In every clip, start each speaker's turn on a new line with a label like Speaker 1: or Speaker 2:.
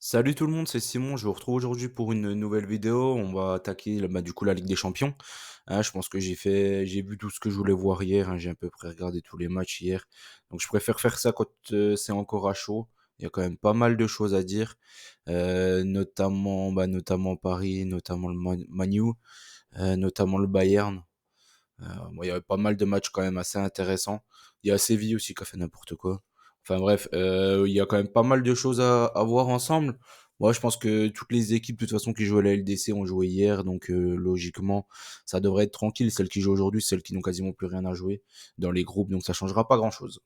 Speaker 1: Salut tout le monde, c'est Simon. Je vous retrouve aujourd'hui pour une nouvelle vidéo. On va attaquer du coup la Ligue des Champions. Je pense que j'ai vu tout ce que je voulais voir hier. J'ai à peu près regardé tous les matchs hier. Donc je préfère faire ça quand c'est encore à chaud. Il y a quand même pas mal de choses à dire, notamment Paris, notamment le Manu, notamment le Bayern. Bon, il y avait pas mal de matchs quand même assez intéressants. Il y a Séville aussi qui a fait n'importe quoi. Enfin bref, il y a quand même pas mal de choses à voir ensemble. Moi, je pense que toutes les équipes, de toute façon, qui jouent à la LDC ont joué hier, donc logiquement, ça devrait être tranquille. Celles qui jouent aujourd'hui, celles qui n'ont quasiment plus rien à jouer dans les groupes, donc ça changera pas grand-chose.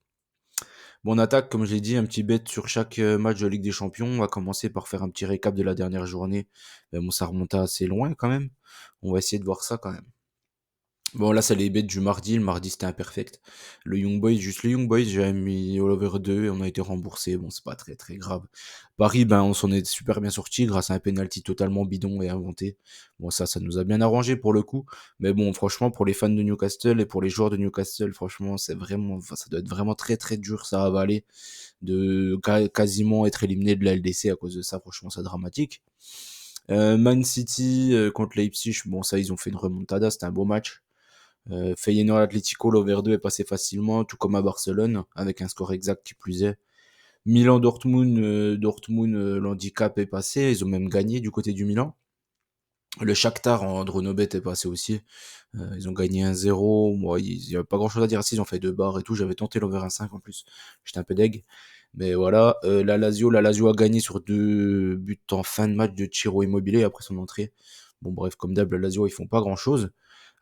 Speaker 1: Bon, on attaque, comme je l'ai dit, un petit bet sur chaque match de Ligue des Champions. On va commencer par faire un petit récap de la dernière journée. Bon, ça remonte assez loin quand même. On va essayer de voir ça quand même. Bon, là, c'est les bêtes du mardi. Le mardi, c'était imperfect. Le Young Boys, juste le Young Boys, j'avais mis all over 2 et on a été remboursé. Bon, c'est pas très très grave. Paris, ben, on s'en est super bien sorti grâce à un penalty totalement bidon et inventé. Bon, ça nous a bien arrangé pour le coup. Mais bon, franchement, pour les fans de Newcastle et pour les joueurs de Newcastle, franchement, ça doit être vraiment très très dur ça à avaler de quasiment être éliminé de la LDC à cause de ça. Franchement, c'est dramatique. Man City contre Leipzig, bon, ça, ils ont fait une remontada. C'était un beau match. Feyenoord Atlético, l'over 2 est passé facilement, tout comme à Barcelone, avec un score exact qui plus est. Milan Dortmund, l'handicap est passé, ils ont même gagné du côté du Milan. Le Shakhtar en Dronobet est passé aussi. Ils ont gagné 1-0. Moi, il n'y avait pas grand chose à dire. Si, ils ont fait deux barres et tout. J'avais tenté l'over 1,5 en plus. J'étais un peu deg. Mais voilà, la Lazio a gagné sur deux buts en fin de match de Ciro Immobilier après son entrée. Bon, bref, comme d'hab, la Lazio, ils font pas grand chose.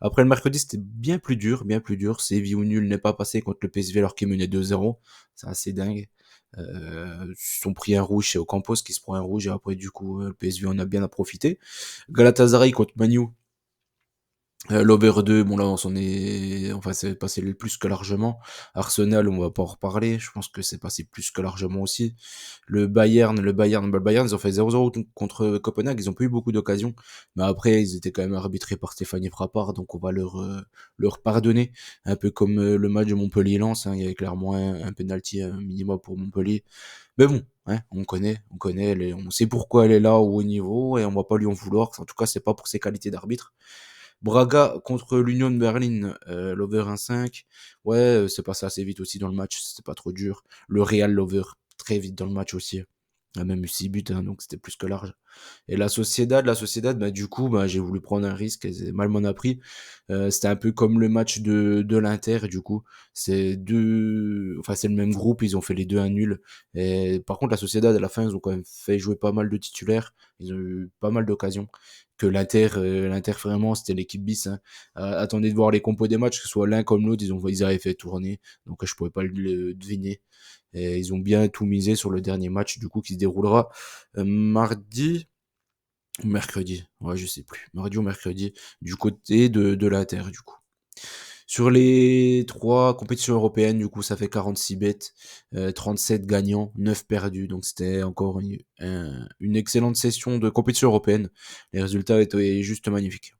Speaker 1: Après, le mercredi, c'était bien plus dur, bien plus dur. Séville ou nul n'est pas passé contre le PSV alors qu'il menait 2-0. C'est assez dingue. Ils ont pris un rouge chez Ocampos qui se prend un rouge et après, du coup, le PSV en a bien à profiter. Galatasaray contre Manu, l'over 2, bon là on s'en est, enfin c'est passé plus que largement. Arsenal, on va pas en reparler. Je pense que c'est passé plus que largement aussi. Le Bayern, ils ont fait 0-0 contre Copenhague. Ils ont pas eu beaucoup d'occasions, mais après ils étaient quand même arbitrés par Stéphanie Frappard, donc on va leur pardonner. Un peu comme le match de Montpellier-Lens, hein. Il y avait clairement un penalty minimum pour Montpellier. Mais bon, hein, on connaît, on sait pourquoi elle est là au haut niveau et on va pas lui en vouloir. En tout cas, c'est pas pour ses qualités d'arbitre. Braga contre l'Union de Berlin, l'over 1,5. Ouais, c'est passé assez vite aussi dans le match, c'était pas trop dur. Le Real, l'over très vite dans le match aussi. Il a même eu 6 buts, hein, donc c'était plus que large. Et la Sociedad, bah, du coup, bah, j'ai voulu prendre un risque, et mal m'en a pris. C'était un peu comme le match de l'Inter, du coup. C'est le même groupe, ils ont fait les deux un nul. Et par contre, la Sociedad, à la fin, ils ont quand même fait jouer pas mal de titulaires. Ils ont eu pas mal d'occasions. Que l'Inter vraiment, c'était l'équipe bis, hein. Attendez de voir les compos des matchs, que ce soit l'un comme l'autre, ils avaient fait tourner. Donc, je pouvais pas le deviner. Et ils ont bien tout misé sur le dernier match, du coup, qui se déroulera mardi ou mercredi. Ouais, je sais plus. Mardi ou mercredi, du côté de l'Inter, du coup. Sur les trois compétitions européennes, du coup, ça fait 46 bêtes, 37 gagnants, 9 perdus. Donc, c'était encore une excellente session de compétition européenne. Les résultats étaient juste magnifiques.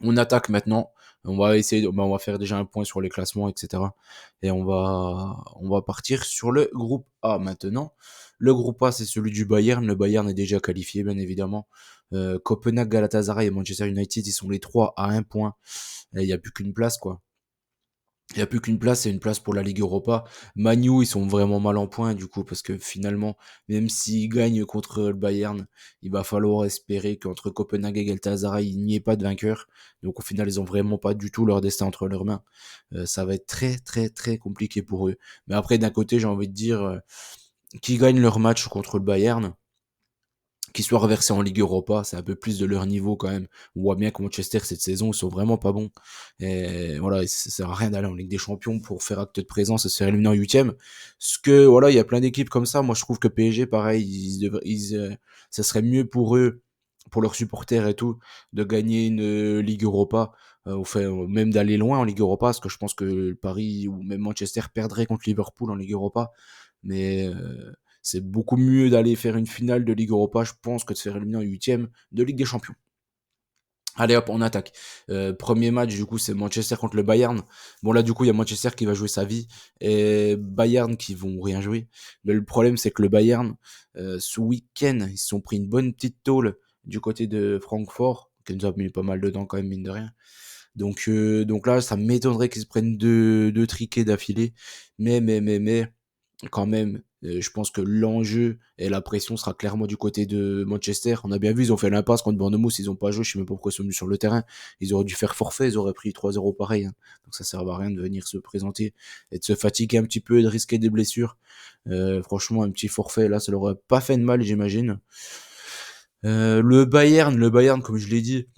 Speaker 1: On attaque maintenant. On va faire déjà un point sur les classements, etc. Et on va partir sur le groupe A maintenant. Le groupe A, c'est celui du Bayern. Le Bayern est déjà qualifié, bien évidemment. Copenhague, Galatasaray et Manchester United, ils sont les trois à un point. Il n'y a plus qu'une place, quoi. Il n'y a plus qu'une place, c'est une place pour la Ligue Europa. Manu, ils sont vraiment mal en point, du coup, parce que finalement, même s'ils gagnent contre le Bayern, il va falloir espérer qu'entre Copenhague et Galatasaray, il n'y ait pas de vainqueur. Donc au final, ils ont vraiment pas du tout leur destin entre leurs mains. Ça va être très, très, très compliqué pour eux. Mais après, d'un côté, j'ai envie de dire, qui gagne leur match contre le Bayern, qui soient reversés en Ligue Europa, c'est un peu plus de leur niveau quand même. On voit bien que Manchester cette saison, ils sont vraiment pas bons. Et voilà, ça sert à rien d'aller en Ligue des Champions pour faire acte de présence et se faire éliminer en huitième. Parce que voilà, il y a plein d'équipes comme ça. Moi, je trouve que PSG, pareil, ça serait mieux pour eux, pour leurs supporters et tout, de gagner une Ligue Europa. Même d'aller loin en Ligue Europa, parce que je pense que Paris ou même Manchester perdrait contre Liverpool en Ligue Europa. Mais c'est beaucoup mieux d'aller faire une finale de Ligue Europa, je pense, que de se faire éliminer en huitième de Ligue des Champions. Allez hop, on attaque. Premier match, du coup, c'est Manchester contre le Bayern. Bon là, du coup, il y a Manchester qui va jouer sa vie et Bayern qui vont rien jouer. Mais le problème, c'est que le Bayern, ce week-end, ils se sont pris une bonne petite tôle du côté de Francfort, qui nous a mis pas mal dedans quand même, mine de rien. Donc là, ça m'étonnerait qu'ils se prennent deux triquets d'affilée. Mais, quand même, je pense que l'enjeu et la pression sera clairement du côté de Manchester. On a bien vu, ils ont fait l'impasse contre Bournemouth, ils ont pas joué, je sais même pas pourquoi ils sont venus sur le terrain. Ils auraient dû faire forfait, ils auraient pris 3-0 pareil, hein. Donc ça sert à rien de venir se présenter et de se fatiguer un petit peu et de risquer des blessures. Franchement, un petit forfait, là, ça leur aurait pas fait de mal, j'imagine. Le Bayern, comme je l'ai dit,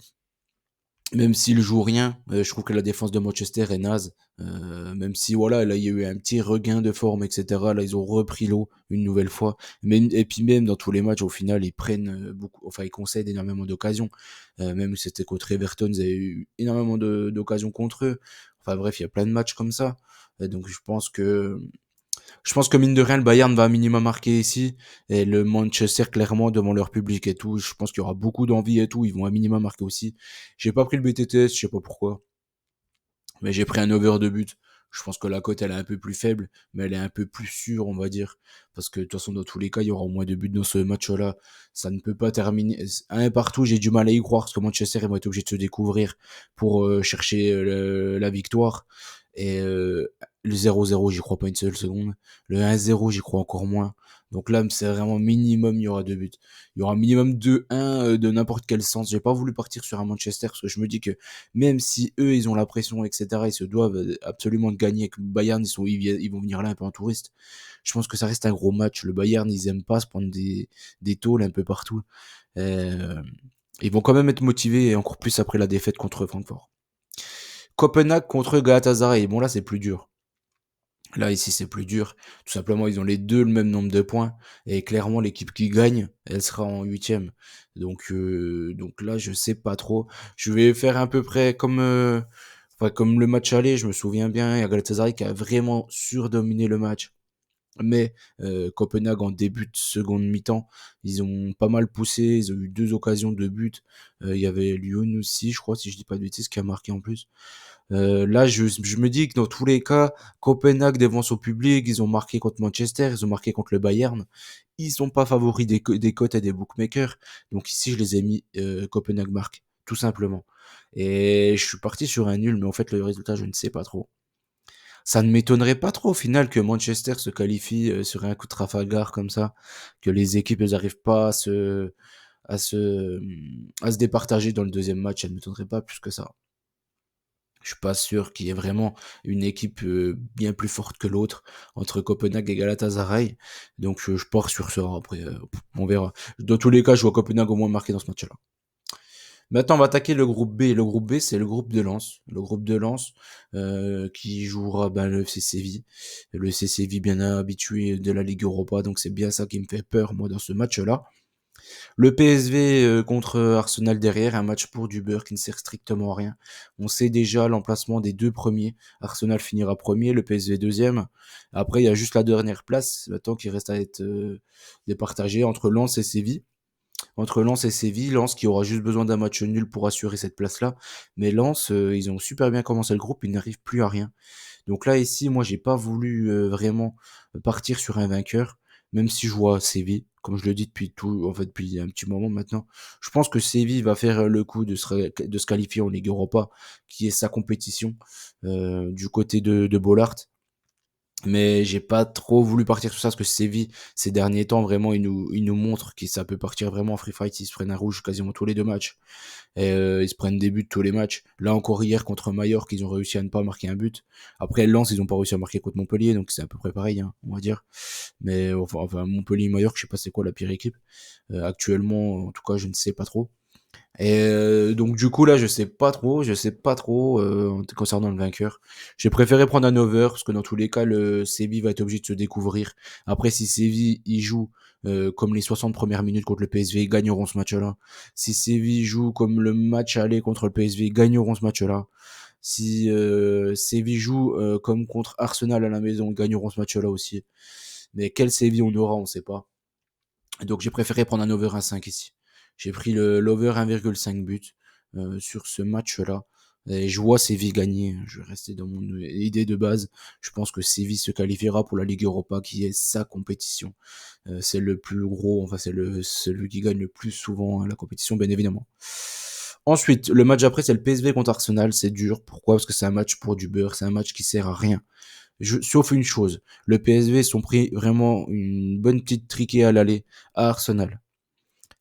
Speaker 1: même s'il joue rien, je trouve que la défense de Manchester est naze. Même si voilà, là il y a eu un petit regain de forme, etc. Là ils ont repris l'eau une nouvelle fois. Mais et puis même dans tous les matchs, au final, ils prennent beaucoup, enfin ils concèdent énormément d'occasions. Même si c'était contre Everton, ils avaient eu énormément d'occasions contre eux. Enfin bref, il y a plein de matchs comme ça. Donc je pense que mine de rien, le Bayern va minimum marquer ici. Et le Manchester, clairement, devant leur public et tout. Je pense qu'il y aura beaucoup d'envie et tout. Ils vont à minimum marquer aussi. J'ai pas pris le BTTS, je sais pas pourquoi. Mais j'ai pris un over de but. Je pense que la cote, elle est un peu plus faible. Mais elle est un peu plus sûre, on va dire. Parce que de toute façon, dans tous les cas, il y aura au moins 2 buts dans ce match-là. Ça ne peut pas terminer. Un partout, j'ai du mal à y croire. Parce que Manchester, ils vont être obligés de se découvrir pour chercher la victoire. Et le 0-0, j'y crois pas une seule seconde. Le 1-0, j'y crois encore moins. Donc là, c'est vraiment minimum, il y aura 2 buts. Il y aura minimum 2-1 de n'importe quel sens. J'ai pas voulu partir sur un Manchester parce que je me dis que même si eux, ils ont la pression, etc., ils se doivent absolument de gagner. Que Bayern, ils vont venir là un peu en touriste. Je pense que ça reste un gros match. Le Bayern, ils aiment pas se prendre des tôles un peu partout. Euh, Ils vont quand même être motivés et encore plus après la défaite contre Francfort. Copenhague contre Galatasaray. Bon là, c'est plus dur. Là, ici, c'est plus dur. Tout simplement, ils ont les deux le même nombre de points. Et clairement, l'équipe qui gagne, elle sera en huitième. Donc là, je sais pas trop. Je vais faire à peu près comme le match aller. Je me souviens bien, il y a Galatasaray qui a vraiment surdominé le match. Mais Copenhague, en début de seconde mi-temps, ils ont pas mal poussé. Ils ont eu 2 occasions de but. Il y avait Lyon aussi, je crois, si je dis pas de bêtises, qui a marqué en plus. Là, je me dis que dans tous les cas, Copenhague devant son public, ils ont marqué contre Manchester, ils ont marqué contre le Bayern. Ils sont pas favoris des cotes et des bookmakers. Donc ici, je les ai mis Copenhague marque, tout simplement. Et je suis parti sur un nul, mais en fait, le résultat, je ne sais pas trop. Ça ne m'étonnerait pas trop au final que Manchester se qualifie sur un coup de Trafalgar comme ça, que les équipes elles arrivent pas à se départager dans le deuxième match. Ça ne m'étonnerait pas plus que ça. Je suis pas sûr qu'il y ait vraiment une équipe bien plus forte que l'autre entre Copenhague et Galatasaray. Donc je pars sur ça. Après, on verra. Dans tous les cas, je vois Copenhague au moins marqué dans ce match-là. Maintenant, on va attaquer le groupe B. Le groupe B, c'est le groupe de Lens. Le groupe de Lens qui jouera le FC Séville. Le FC Séville bien habitué de la Ligue Europa. Donc c'est bien ça qui me fait peur, moi, dans ce match-là. Le PSV contre Arsenal derrière, un match pour du beurre qui ne sert strictement à rien. On sait déjà l'emplacement des deux premiers. Arsenal finira premier, le PSV deuxième. Après, il y a juste la dernière place, maintenant qui reste à être départagée entre Lens et Séville. Entre Lens et Séville, Lens qui aura juste besoin d'un match nul pour assurer cette place-là. Mais Lens, ils ont super bien commencé le groupe, ils n'arrivent plus à rien. Donc là, ici, moi, j'ai pas voulu vraiment partir sur un vainqueur, même si je vois Séville, comme je le dis depuis tout, en fait, depuis un petit moment maintenant. Je pense que Séville va faire le coup de se qualifier en Ligue Europa, qui est sa compétition, du côté de Bollard. Mais j'ai pas trop voulu partir sur ça parce que Séville, ces derniers temps, vraiment, ils nous montrent que ça peut partir vraiment en free fight. Ils se prennent un rouge quasiment tous les 2 matchs. Et ils se prennent des buts tous les matchs. Là encore hier contre Mallorca, ils ont réussi à ne pas marquer un but. Après Lens, ils ont pas réussi à marquer contre Montpellier, donc c'est à peu près pareil, hein, on va dire. Mais enfin Montpellier, Mallorca, je sais pas c'est quoi la pire équipe. Actuellement, en tout cas, je ne sais pas trop. Et donc du coup là je sais pas trop concernant le vainqueur. J'ai préféré prendre un over parce que dans tous les cas le Séville va être obligé de se découvrir. Après si Séville il joue comme les 60 premières minutes contre le PSV, ils gagneront ce match-là. Si Séville joue comme le match aller contre le PSV, ils gagneront ce match-là. Si Séville joue comme contre Arsenal à la maison, ils gagneront ce match-là aussi. Mais quel Séville on aura, on sait pas. Donc j'ai préféré prendre un over 1,5 ici. J'ai pris l'over 1,5 but. sur ce match-là. Et je vois Séville gagner. Je vais rester dans mon idée de base. Je pense que Séville se qualifiera pour la Ligue Europa, qui est sa compétition. C'est le plus gros, enfin c'est celui qui gagne le plus souvent la compétition, bien évidemment. Ensuite, le match après, c'est le PSV contre Arsenal. C'est dur. Pourquoi? Parce que c'est un match pour du beurre. C'est un match qui sert à rien. Sauf une chose. Le PSV sont pris vraiment une bonne petite triquée à l'aller à Arsenal.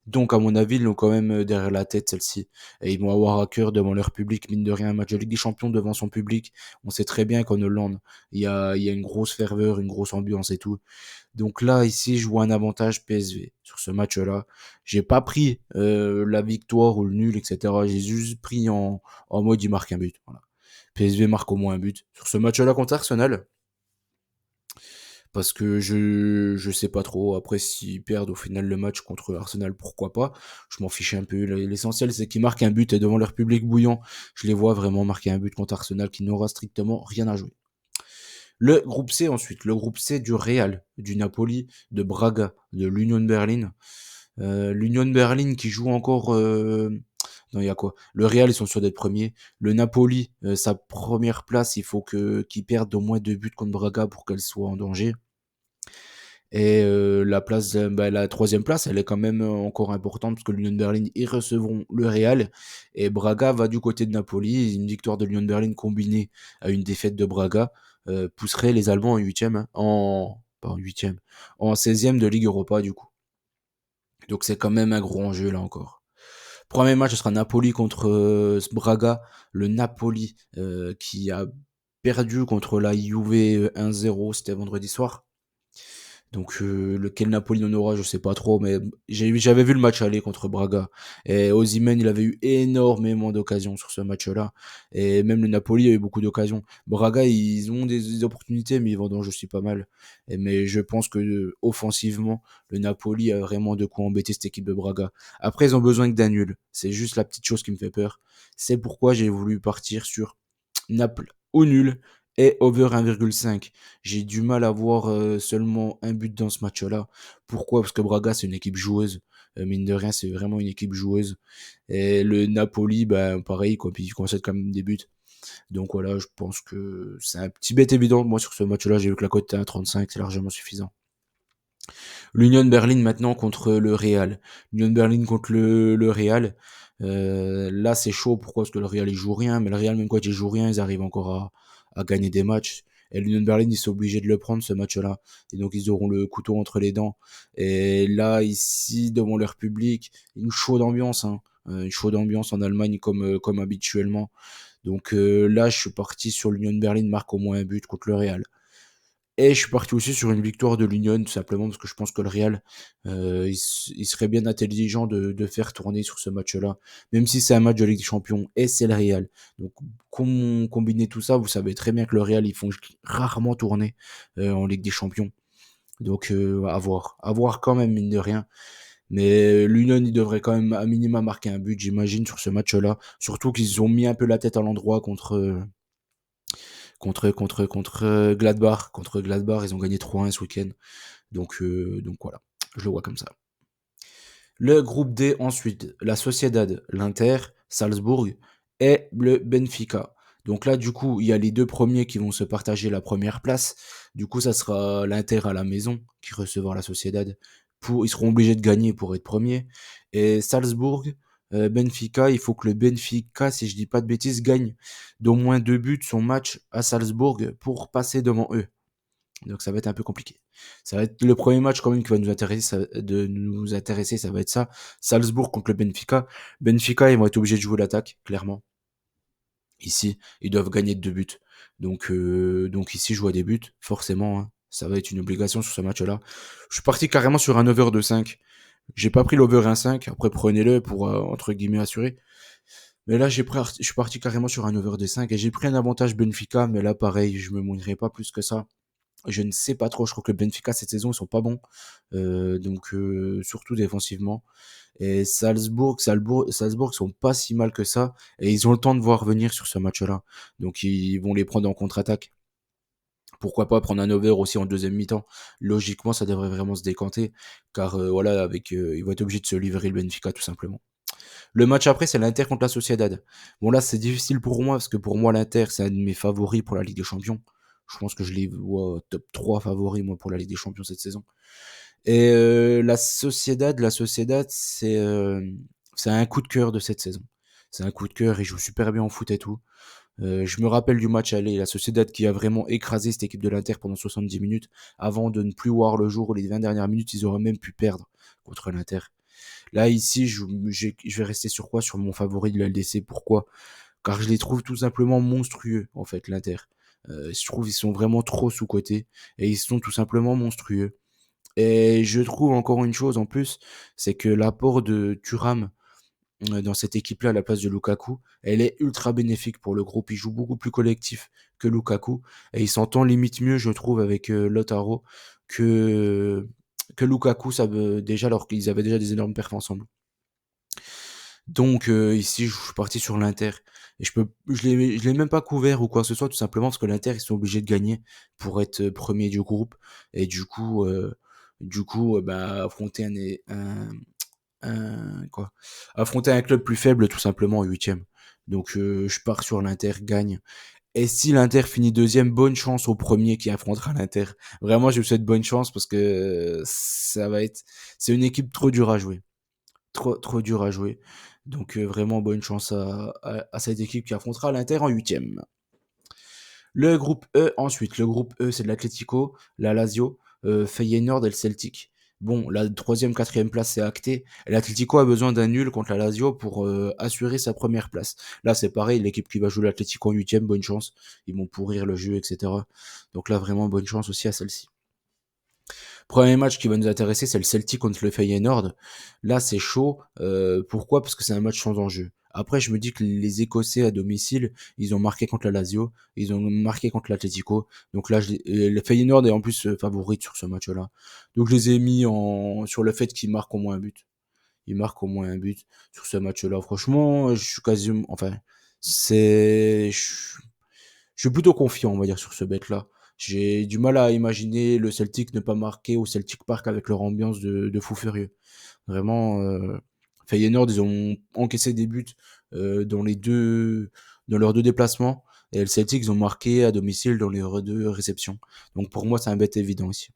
Speaker 1: Donc, à mon avis, ils l'ont quand même derrière la tête, celle-ci. Et ils vont avoir à cœur devant leur public, mine de rien, un match de Ligue des Champions devant son public. On sait très bien qu'en Hollande, il y a une grosse ferveur, une grosse ambiance et tout. Donc là, ici, je vois un avantage PSV sur ce match-là. J'ai pas pris la victoire ou le nul, etc. J'ai juste pris en mode il marque un but. Voilà. PSV marque au moins un but. Sur ce match-là contre Arsenal, parce que je sais pas trop. Après, s'ils perdent au final le match contre Arsenal, pourquoi pas? Je m'en fiche un peu. L'essentiel, c'est qu'ils marquent un but et devant leur public bouillant, je les vois vraiment marquer un but contre Arsenal qui n'aura strictement rien à jouer. Le groupe C ensuite, le groupe C du Real, du Napoli, de Braga, de l'Union Berlin. L'Union Berlin qui joue encore. Non, il y a quoi? Le Real, ils sont sûrs d'être premiers. Le Napoli, sa première place, il faut qu'il perde au moins 2 buts contre Braga pour qu'elle soit en danger. Et la place, la troisième place, elle est quand même encore importante parce que l'Union Berlin, ils recevront le Real et Braga va du côté de Napoli. Une victoire de l'Union Berlin combinée à une défaite de Braga pousserait les Allemands en huitième, hein, pas en huitième, en 16e de Ligue Europa du coup. Donc c'est quand même un gros enjeu là encore. Premier match, ce sera Napoli contre Braga. Le Napoli qui a perdu contre la Juve 1-0, c'était vendredi soir. Donc lequel Napoli en aura, je sais pas trop, mais j'avais vu le match aller contre Braga. Et Osimhen, il avait eu énormément d'occasions sur ce match-là. Et même le Napoli a eu beaucoup d'occasions. Braga, ils ont des opportunités, mais ils vendangent aussi pas mal. Mais je pense que offensivement, le Napoli a vraiment de quoi embêter cette équipe de Braga. Après, ils ont besoin que d'un nul. C'est juste la petite chose qui me fait peur. C'est pourquoi j'ai voulu partir sur Naples au nul et over 1,5. J'ai du mal à voir seulement un but dans ce match-là. Pourquoi? Parce que Braga, c'est une équipe joueuse. Mine de rien, c'est vraiment une équipe joueuse. Et le Napoli, ben, pareil, quoi. Puis ils concèdent quand même des buts. Donc voilà, je pense que c'est un petit bête évident. Moi, sur ce match-là, j'ai vu que la cote était à 35, c'est largement suffisant. L'Union Berlin maintenant contre le Real. L'Union Berlin contre le Real. Là, c'est chaud. Pourquoi? Parce que le Real, il joue rien. Mais le Real, même quand il joue rien, ils arrivent encore à gagner des matchs. Et l'Union Berlin, ils sont obligés de le prendre, ce match-là. Et donc, ils auront le couteau entre les dents. Et là, ici, devant leur public, une chaude ambiance, hein. Une chaude ambiance en Allemagne comme habituellement. Donc là, je suis parti sur l'Union Berlin, marque au moins un but contre le Real. Et je suis parti aussi sur une victoire de l'Union, tout simplement parce que je pense que le Real, il serait bien intelligent de faire tourner sur ce match-là, même si c'est un match de Ligue des Champions et c'est le Real. Donc, combiner tout ça, vous savez très bien que le Real, ils font rarement tourner en Ligue des Champions. Donc, à voir quand même, mine de rien. Mais l'Union, il devrait quand même à minima marquer un but, j'imagine, sur ce match-là. Surtout qu'ils ont mis un peu la tête à l'endroit contre Gladbach. Contre Gladbach, ils ont gagné 3-1 ce week-end. Donc voilà, je le vois comme ça. Le groupe D ensuite, la Sociedad, l'Inter, Salzbourg et le Benfica. Donc là, du coup, il y a les deux premiers qui vont se partager la première place. Du coup, ça sera l'Inter à la maison qui recevra la Sociedad. Ils seront obligés de gagner pour être premiers. Et Salzbourg, Benfica, il faut que le Benfica, si je dis pas de bêtises, gagne d'au moins 2 buts son match à Salzbourg pour passer devant eux. Donc ça va être un peu compliqué. Ça va être le premier match quand même qui va nous intéresser, ça va être ça. Salzbourg contre le Benfica. Benfica, ils vont être obligés de jouer l'attaque, clairement. Ici, ils doivent gagner de 2 buts. Donc ici, je vois des buts, forcément, hein. Ça va être une obligation sur ce match-là. Je suis parti carrément sur un over de 5. J'ai pas pris l'over 1,5. Après, prenez-le pour, entre guillemets, assurer. Mais là, je suis parti carrément sur un over de 5 et j'ai pris un avantage Benfica, mais là, pareil, je me mouillerai pas plus que ça. Je ne sais pas trop, je crois que le Benfica cette saison ils sont pas bons, donc surtout défensivement. Et Salzbourg ils sont pas si mal que ça et ils ont le temps de voir venir sur ce match-là. Donc ils vont les prendre en contre-attaque. Pourquoi pas prendre un over aussi en deuxième mi-temps? Logiquement, ça devrait vraiment se décanter car voilà, ils vont être obligés de se livrer le Benfica tout simplement. Le match après, c'est l'Inter contre la Sociedad. Bon là, c'est difficile pour moi parce que pour moi, l'Inter, c'est un de mes favoris pour la Ligue des Champions. Je pense que je les vois top 3 favoris moi pour la Ligue des Champions cette saison. Et la Sociedad, c'est un coup de cœur de cette saison. C'est un coup de cœur, ils jouent super bien en foot et tout. Je me rappelle du match aller, la Sociedad qui a vraiment écrasé cette équipe de l'Inter pendant 70 minutes, avant de ne plus voir le jour. Les 20 dernières minutes, ils auraient même pu perdre contre l'Inter. Là, ici, je vais rester sur quoi? Sur mon favori de la LDC. Pourquoi? Car je les trouve tout simplement monstrueux, en fait, l'Inter. Je trouve qu'ils sont vraiment trop sous-cotés, et ils sont tout simplement monstrueux. Et je trouve encore une chose en plus, c'est que l'apport de Thuram dans cette équipe-là à la place de Lukaku, elle est ultra bénéfique pour le groupe. Il joue beaucoup plus collectif que Lukaku et il s'entend limite mieux, je trouve, avec Lautaro que que Lukaku. Ça veut déjà alors qu'ils avaient déjà des énormes perfs ensemble. Donc ici, je suis parti sur l'Inter et je l'ai même pas couvert ou quoi que ce soit, tout simplement parce que l'Inter ils sont obligés de gagner pour être premier du groupe et bah, quoi? Affronter un club plus faible tout simplement en huitième. Donc je pars sur l'Inter gagne. Et si l'Inter finit deuxième, bonne chance au premier qui affrontera l'Inter. Vraiment, je vous souhaite bonne chance parce que c'est une équipe trop dure à jouer, trop dur à jouer. Donc vraiment bonne chance à cette équipe qui affrontera l'Inter en huitième. Le groupe E ensuite, le groupe E c'est de l'Atlético, la Lazio, Feyenoord et le Celtic. Bon, la troisième, quatrième place c'est acté. Et l'Atlético a besoin d'un nul contre la Lazio pour assurer sa première place. Là c'est pareil, l'équipe qui va jouer l'Atlético en huitième, bonne chance. Ils vont pourrir le jeu, etc. Donc là vraiment bonne chance aussi à celle-ci. Premier match qui va nous intéresser, c'est le Celtic contre le Feyenoord. Là, c'est chaud. Pourquoi? Parce que c'est un match sans enjeu. Après, je me dis que les Écossais à domicile, ils ont marqué contre la Lazio, ils ont marqué contre l'Atlético. Donc là, le Feyenoord est en plus favorite sur ce match-là. Donc je les ai mis sur le fait qu'ils marquent au moins un but. Ils marquent au moins un but sur ce match-là. Franchement, je suis quasiment, enfin, je suis plutôt confiant, on va dire, sur ce bet-là. J'ai du mal à imaginer le Celtic ne pas marquer au Celtic Park avec leur ambiance de fou furieux. Vraiment, Feyenoord, ils ont encaissé des buts dans dans leurs deux déplacements. Et le Celtic, ils ont marqué à domicile dans leurs deux réceptions. Donc pour moi, c'est un bet évident ici.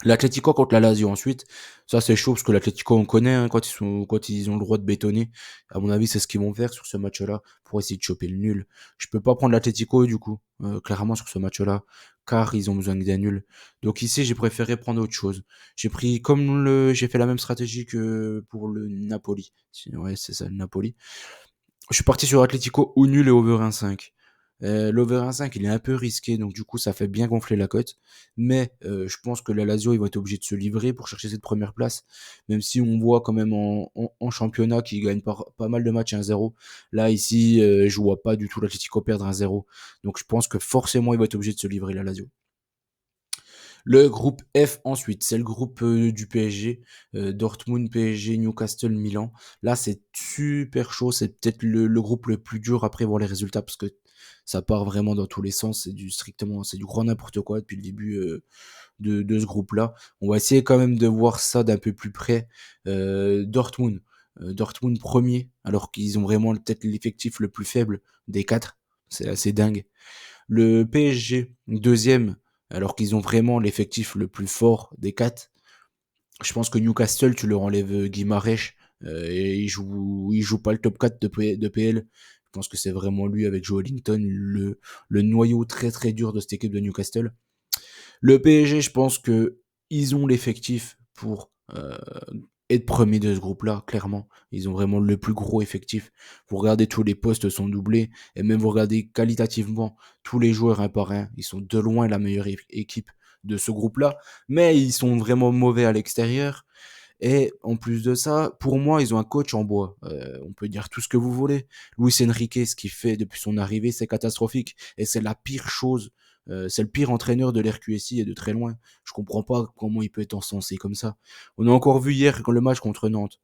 Speaker 1: L'Atlético contre la Lazio ensuite, ça c'est chaud parce que l'Atlético on connaît hein, quand ils ont le droit de bétonner. À mon avis, c'est ce qu'ils vont faire sur ce match-là pour essayer de choper le nul. Je peux pas prendre l'Atlético du coup, clairement sur ce match-là, car ils ont besoin d'un nul. Donc ici, j'ai préféré prendre autre chose. J'ai fait la même stratégie que pour le Napoli. Ouais, c'est ça, le Napoli. Je suis parti sur Atlético ou nul et over 1,5. L'over 1,5 il est un peu risqué, donc du coup ça fait bien gonfler la cote. Mais je pense que la Lazio il va être obligé de se livrer pour chercher cette première place. Même si on voit quand même en championnat qu'il gagne pas mal de matchs 1-0. Là ici je vois pas du tout l'Atlético perdre 1-0. Donc je pense que forcément il va être obligé de se livrer la Lazio. Le groupe F ensuite, c'est le groupe du PSG, Dortmund, PSG, Newcastle, Milan. Là, c'est super chaud. C'est peut-être le groupe le plus dur après voir les résultats parce que ça part vraiment dans tous les sens. C'est du grand n'importe quoi depuis le début de ce groupe-là. On va essayer quand même de voir ça d'un peu plus près. Dortmund premier, alors qu'ils ont vraiment peut-être l'effectif le plus faible des quatre. C'est assez dingue. Le PSG, deuxième, alors qu'ils ont vraiment l'effectif le plus fort des quatre. Je pense que Newcastle, tu leur enlèves Guimarães, et il joue pas le top 4 de PL. Je pense que c'est vraiment lui avec Joe Ellington, le noyau très très dur de cette équipe de Newcastle. Le PSG, je pense que ils ont l'effectif pour être premier de ce groupe-là, clairement. Ils ont vraiment le plus gros effectif. Vous regardez, tous les postes sont doublés, et même vous regardez qualitativement tous les joueurs un par un. Ils sont de loin la meilleure équipe de ce groupe-là, mais ils sont vraiment mauvais à l'extérieur. Et en plus de ça, pour moi, ils ont un coach en bois. On peut dire tout ce que vous voulez. Luis Enrique, ce qu'il fait depuis son arrivée, c'est catastrophique. Et c'est la pire chose. C'est le pire entraîneur de l'RQSI et de très loin. Je comprends pas comment il peut être encensé comme ça. On a encore vu hier le match contre Nantes.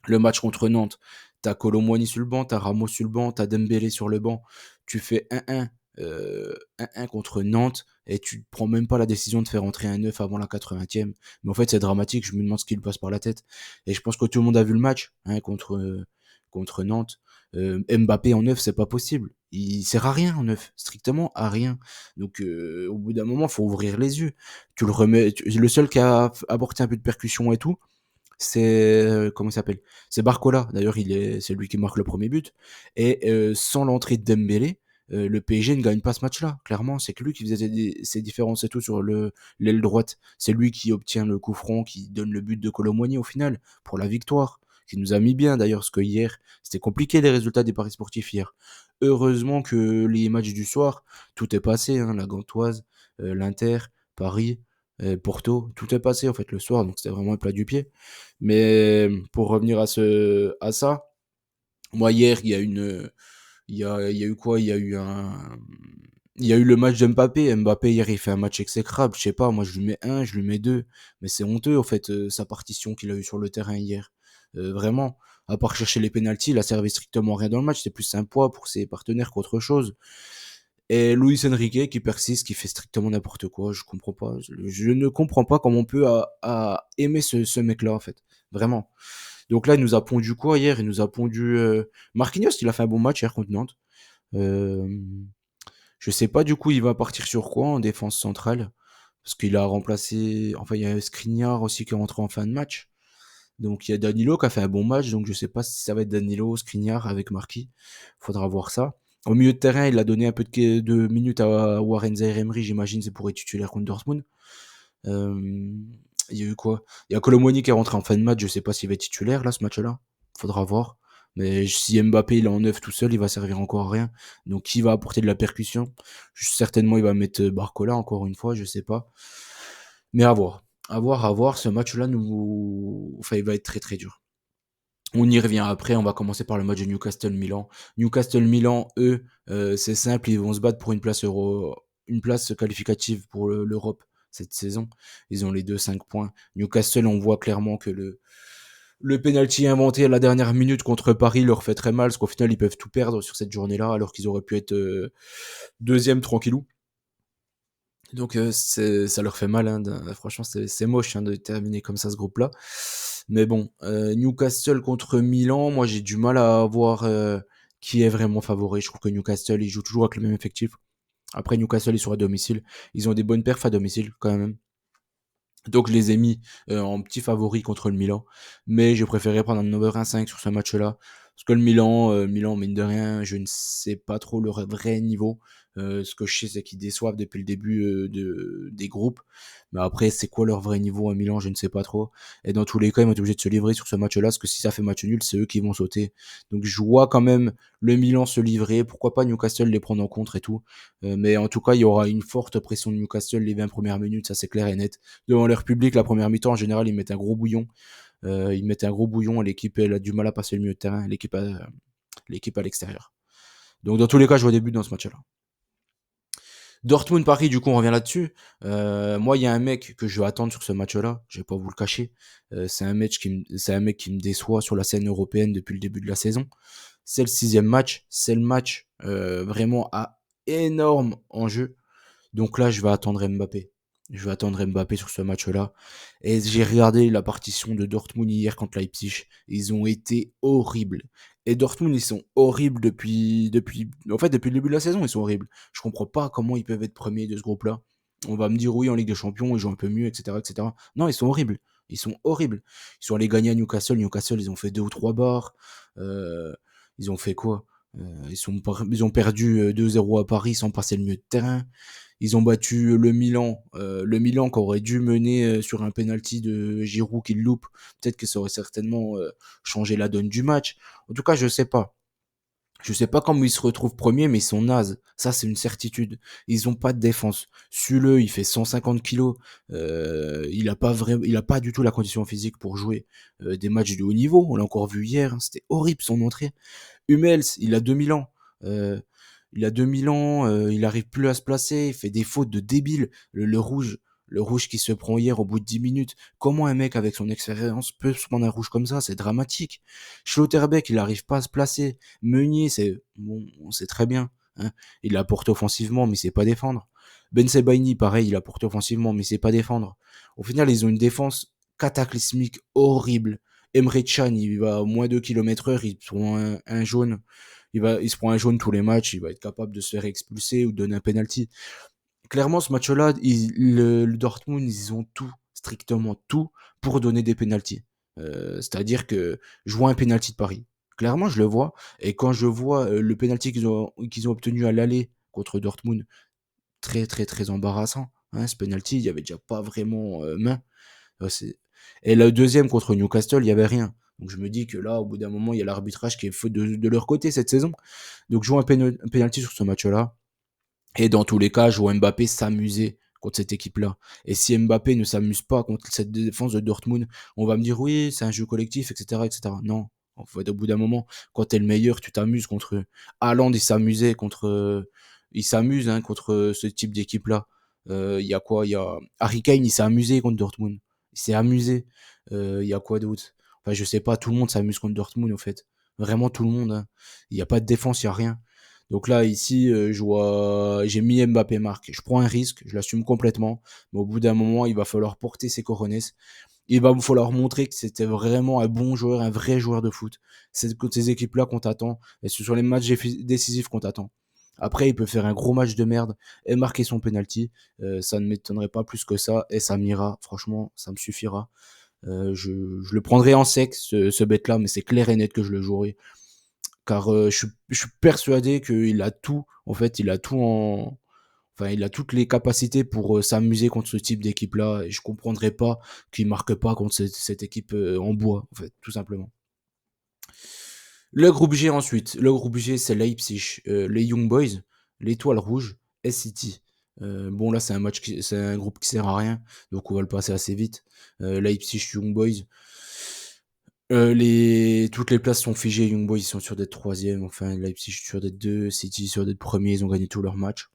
Speaker 1: Le match contre Nantes, t'as Colomboigny sur le banc, t'as Ramos sur le banc, t'as Dembélé sur le banc. Tu fais 1-1 1-1 contre Nantes et tu prends même pas la décision de faire entrer un neuf avant la 80e. Mais en fait, c'est dramatique, je me demande ce qui lui passe par la tête. Et je pense que tout le monde a vu le match, hein, contre Nantes. Mbappé en neuf, c'est pas possible. Il sert à rien en neuf, strictement à rien. Donc au bout d'un moment, faut ouvrir les yeux. Tu le remets, le seul qui a apporté un peu de percussion et tout, c'est comment il s'appelle? C'est Barcola. D'ailleurs, c'est lui qui marque le premier but. Et sans l'entrée de Dembélé, le PSG ne gagne pas ce match-là. Clairement, c'est que lui qui faisait ses différences et tout sur l'aile droite. C'est lui qui obtient le coup franc, qui donne le but de Kolo Muani au final pour la victoire, qui nous a mis bien d'ailleurs, parce que hier, c'était compliqué les résultats des paris sportifs hier. Heureusement que les matchs du soir, tout est passé, hein, la Gantoise, l'Inter, Paris, Porto, tout est passé en fait le soir, donc c'était vraiment un plat du pied. Mais pour revenir à ça, moi hier, il y a eu quoi? Il y a eu le match de Mbappé. Mbappé hier, il fait un match exécrable. Je sais pas, moi je lui mets un, je lui mets deux, mais c'est honteux en fait sa partition qu'il a eu sur le terrain hier. Vraiment, à part chercher les pénaltys, il a servi strictement rien dans le match. C'est plus un poids pour ses partenaires qu'autre chose. Et Luis Enrique qui persiste, qui fait strictement n'importe quoi, je comprends pas. Je ne comprends pas comment on peut à aimer ce mec-là, en fait. Vraiment. Donc là, il nous a pondu quoi hier? Il nous a pondu Marquinhos, il a fait un bon match hier contre Nantes. Euh, je sais pas du coup, il va partir sur quoi en défense centrale. Parce qu'il a remplacé. Enfin, il y a Skriniar aussi qui est rentré en fin de match. Donc il y a Danilo qui a fait un bon match, donc je sais pas si ça va être Danilo, Skriniar avec Marquis. Faudra voir ça. Au milieu de terrain, il a donné un peu de minutes à Warren Zaïre-Emery, j'imagine, c'est pour être titulaire contre Dortmund. Euh, il y a eu quoi? Il y a Kolo Muani qui est rentré en fin de match, je sais pas s'il va être titulaire là, ce match-là. Faudra voir. Mais si Mbappé il est en neuf tout seul, il va servir encore à rien. Donc qui va apporter de la percussion? Certainement il va mettre Barcola encore une fois, je sais pas. Mais à voir. À voir, à voir. Ce match-là enfin, il va être très très dur. On y revient après, on va commencer par le match de Newcastle-Milan. Newcastle-Milan, eux, c'est simple, ils vont se battre pour une place qualificative pour l'Europe cette saison. Ils ont les deux 5 points. Newcastle, on voit clairement que le penalty inventé à la dernière minute contre Paris leur fait très mal, parce qu'au final, ils peuvent tout perdre sur cette journée-là, alors qu'ils auraient pu être deuxième tranquillou. Donc ça leur fait mal, hein, franchement c'est moche hein, de terminer comme ça ce groupe-là. Mais bon, Newcastle contre Milan, moi j'ai du mal à voir qui est vraiment favori. Je trouve que Newcastle, ils jouent toujours avec le même effectif. Après Newcastle, ils sont à domicile. Ils ont des bonnes perfs à domicile quand même. Donc je les ai mis en petit favori contre le Milan. Mais j'ai préféré prendre un over 1,5 sur ce match-là. Parce que le Milan, mine de rien, je ne sais pas trop leur vrai niveau. Ce que je sais, c'est qu'ils déçoivent depuis le début des groupes. Mais après, c'est quoi leur vrai niveau à Milan, je ne sais pas trop. Et dans tous les cas, ils vont être obligés de se livrer sur ce match-là. Parce que si ça fait match nul, c'est eux qui vont sauter. Donc je vois quand même le Milan se livrer. Pourquoi pas Newcastle les prendre en contre et tout. Mais en tout cas, il y aura une forte pression de Newcastle les 20 premières minutes, ça c'est clair et net devant leur public. La première mi-temps, en général, ils mettent un gros bouillon. Ils mettent un gros bouillon. L'équipe, elle a du mal à passer le milieu de terrain. L'équipe à l'extérieur. Donc, dans tous les cas, je vois des buts dans ce match-là. Dortmund-Paris, du coup, on revient là-dessus. Moi, il y a un mec que je vais attendre sur ce match-là. Je vais pas vous le cacher. C'est un mec qui me déçoit sur la scène européenne depuis le début de la saison. C'est le 6e match. C'est le match vraiment à énorme enjeu. Donc là, je vais attendre Mbappé. Je vais attendre Mbappé sur ce match-là. Et j'ai regardé la partition de Dortmund hier contre Leipzig. Ils ont été horribles. Et Dortmund, ils sont horribles en fait, depuis le début de la saison, ils sont horribles. Je comprends pas comment ils peuvent être premiers de ce groupe-là. On va me dire oui, en Ligue des Champions, ils jouent un peu mieux, etc., etc. Non, ils sont horribles. Ils sont horribles. Ils sont allés gagner à Newcastle. Newcastle, ils ont fait 2 ou 3 barres. Euh, ils ont fait quoi? Ils ont perdu 2-0 à Paris sans passer le milieu de terrain. Ils ont battu le Milan qui aurait dû mener sur un penalty de Giroud qui le loupe. Peut-être que ça aurait certainement changé la donne du match. En tout cas, je sais pas. Je sais pas comment ils se retrouvent premiers, mais ils sont nazes. Ça, c'est une certitude. Ils ont pas de défense. Sule, il fait 150 kilos. Il a pas du tout la condition physique pour jouer des matchs de haut niveau. On l'a encore vu hier. Hein. C'était horrible son entrée. Hummels, il a 2000 ans. Euh, il arrive plus à se placer, il fait des fautes de débile. Le rouge qui se prend hier au bout de 10 minutes. Comment un mec avec son expérience peut se prendre un rouge comme ça? C'est dramatique. Schlotterbeck, il arrive pas à se placer. Meunier, c'est bon, c'est très bien. hein. Il apporte offensivement, mais il sait pas défendre. Ben Sebaini, pareil, il apporte offensivement, mais il sait pas défendre. Au final, ils ont une défense cataclysmique, horrible. Emre Can, il va à moins 2 km/h, il prend un jaune. Il se prend un jaune tous les matchs, il va être capable de se faire expulser ou de donner un penalty. Clairement, ce match-là, le Dortmund, ils ont tout, strictement tout, pour donner des pénaltys. C'est-à-dire que je vois un penalty de Paris. Clairement, je le vois. Et quand je vois le penalty qu'ils ont obtenu à l'aller contre Dortmund, très très très embarrassant. Hein, ce penalty, il y avait déjà pas vraiment main. C'est... Et le deuxième contre Newcastle, il y avait rien. Donc je me dis que là, au bout d'un moment, il y a l'arbitrage qui est faute de leur côté cette saison. Donc je vois un penalty sur ce match-là. Et dans tous les cas, je vois Mbappé s'amuser contre cette équipe-là. Et si Mbappé ne s'amuse pas contre cette défense de Dortmund, on va me dire oui, c'est un jeu collectif, etc., etc. Non. En fait, au bout d'un moment, quand t'es le meilleur, tu t'amuses contre eux. Haaland, il s'amuse hein, contre ce type d'équipe-là. Il y a quoi? Il y a Harry Kane, il s'est amusé contre Dortmund. Il s'est amusé. Il y a quoi d'autre? Enfin, je sais pas. Tout le monde s'amuse contre Dortmund, au fait. Vraiment tout le monde. Hein. Il n'y a pas de défense, il y a rien. Donc là, ici, j'ai mis Mbappé marque. Je prends un risque, je l'assume complètement. Mais au bout d'un moment, il va falloir porter ses cojones. Il va vous falloir montrer que c'était vraiment un bon joueur, un vrai joueur de foot. C'est contre ces équipes-là qu'on t'attend. Et c'est sur les matchs décisifs qu'on t'attend. Après, il peut faire un gros match de merde et marquer son penalty. Ça ne m'étonnerait pas plus que ça. Et ça m'ira. Franchement, ça me suffira. Je le prendrai en sec, ce bête-là, mais c'est clair et net que je le jouerai car je suis persuadé qu'il a tout. En fait, enfin, il a toutes les capacités pour s'amuser contre ce type d'équipe-là. Et je comprendrais pas qu'il marque pas contre cette équipe en bois, en fait, tout simplement. Le groupe G ensuite. Le groupe G, c'est Leipzig, les Young Boys, l'Étoile Rouge, S-City. Bon, là, c'est un groupe qui sert à rien, donc on va le passer assez vite. Leipzig, Young Boys. Toutes les places sont figées. Young Boys, ils sont sûrs d'être troisième. Enfin, Leipzig sûr d'être deux. City sûr d'être premier. Ils ont gagné tous leurs matchs.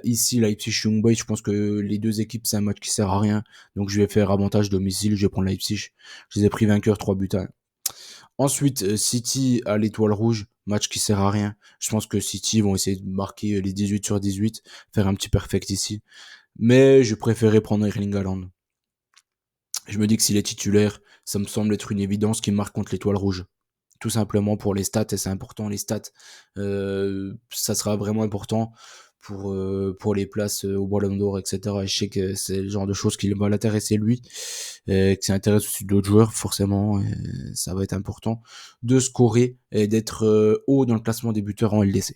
Speaker 1: Ici, Leipzig, Young Boys, je pense que les deux équipes, c'est un match qui sert à rien. Donc, je vais faire avantage domicile. Je vais prendre Leipzig. Je les ai pris vainqueurs 3 buts à 1. Ensuite, City à l'Étoile Rouge. Match qui sert à rien. Je pense que City vont essayer de marquer les 18 sur 18. Faire un petit perfect ici. Mais je préférais prendre Erling Haaland. Je me dis que s'il est titulaire, ça me semble être une évidence qu'il marque contre l'Étoile Rouge. Tout simplement pour les stats, et c'est important les stats. Ça sera vraiment important pour les places au Ballon d'Or, etc. Et je sais que c'est le genre de choses qui va l'intéresser lui, et que ça intéresse aussi d'autres joueurs, forcément. Et ça va être important de scorer et d'être haut dans le classement des buteurs en LDC.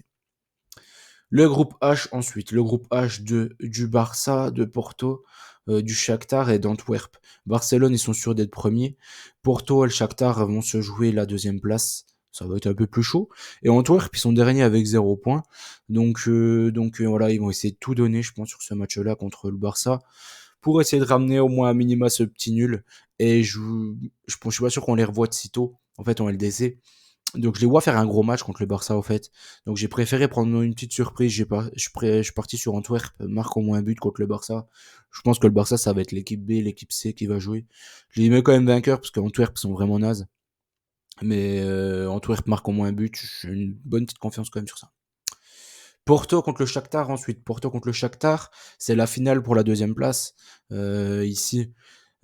Speaker 1: Le groupe H ensuite, le groupe H du Barça, de Porto, du Shakhtar et d'Antwerp. Barcelone, ils sont sûrs d'être premiers. Porto et le Shakhtar vont se jouer la deuxième place. Ça va être un peu plus chaud. Et Antwerp, ils sont derniers avec 0 points. Donc voilà, ils vont essayer de tout donner, je pense, sur ce match-là contre le Barça pour essayer de ramener au moins à minima ce petit nul. Et je suis pas sûr qu'on les revoie de sitôt, en fait, en LDC. Donc je les vois faire un gros match contre le Barça, au fait. Donc j'ai préféré prendre une petite surprise. Je suis parti sur Antwerp, marque au moins un but contre le Barça. Je pense que le Barça, ça va être l'équipe B, l'équipe C qui va jouer. Je les mets quand même vainqueurs parce qu'Antwerp sont vraiment nazes. Mais Antwerp marque au moins un but. J'ai une bonne petite confiance quand même sur ça. Porto contre le Shakhtar ensuite. Porto contre le Shakhtar, c'est la finale pour la deuxième place. Ici,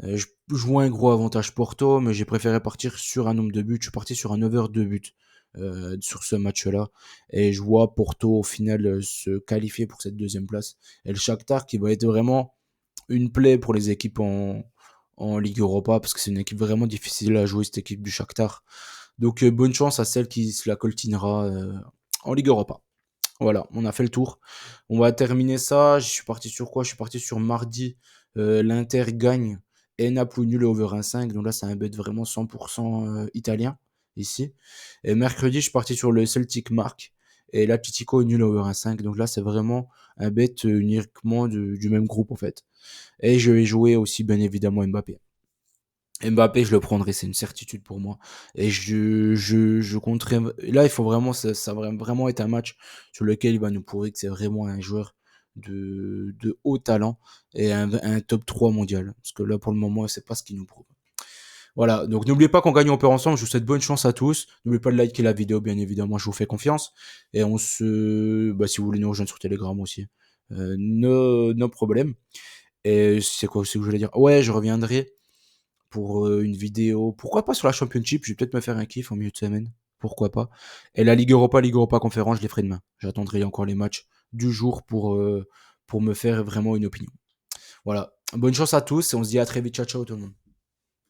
Speaker 1: je jouais un gros avantage Porto, mais j'ai préféré partir sur un nombre de buts. Je suis parti sur un over de buts sur ce match-là. Et je vois Porto au final se qualifier pour cette deuxième place. Et le Shakhtar qui va être vraiment une plaie pour les équipes en Ligue Europa, parce que c'est une équipe vraiment difficile à jouer, cette équipe du Shakhtar. Donc bonne chance à celle qui se la coltinera en Ligue Europa. Voilà, on a fait le tour. On va terminer ça. Je suis parti sur quoi? Je suis parti sur mardi. L'Inter gagne et Naples nul over 1,5. Donc là, c'est un bet vraiment 100% italien ici. Et mercredi, je suis parti sur le Celtic marque et l'Atletico nul over 1,5. Donc là, c'est vraiment un bet uniquement du même groupe en fait. Et je vais jouer aussi bien évidemment Mbappé. Mbappé, je le prendrai, c'est une certitude pour moi. Et je compterai. Là, il faut vraiment, ça va vraiment être un match sur lequel il va nous prouver que c'est vraiment un joueur de haut talent et un top 3 mondial. Parce que là, pour le moment, c'est pas ce qu'il nous prouve. Voilà, donc n'oubliez pas qu'on gagne, on perd ensemble. Je vous souhaite bonne chance à tous. N'oubliez pas de liker la vidéo, bien évidemment, je vous fais confiance. Et si vous voulez nous rejoindre sur Telegram aussi, no problème. Et c'est quoi aussi que je voulais dire? Ouais, je reviendrai pour une vidéo. Pourquoi pas sur la Championship? Je vais peut-être me faire un kiff en milieu de semaine. Pourquoi pas? Et la Ligue Europa Conférence, je les ferai demain. J'attendrai encore les matchs du jour pour me faire vraiment une opinion. Voilà. Bonne chance à tous et on se dit à très vite. Ciao, ciao tout le monde.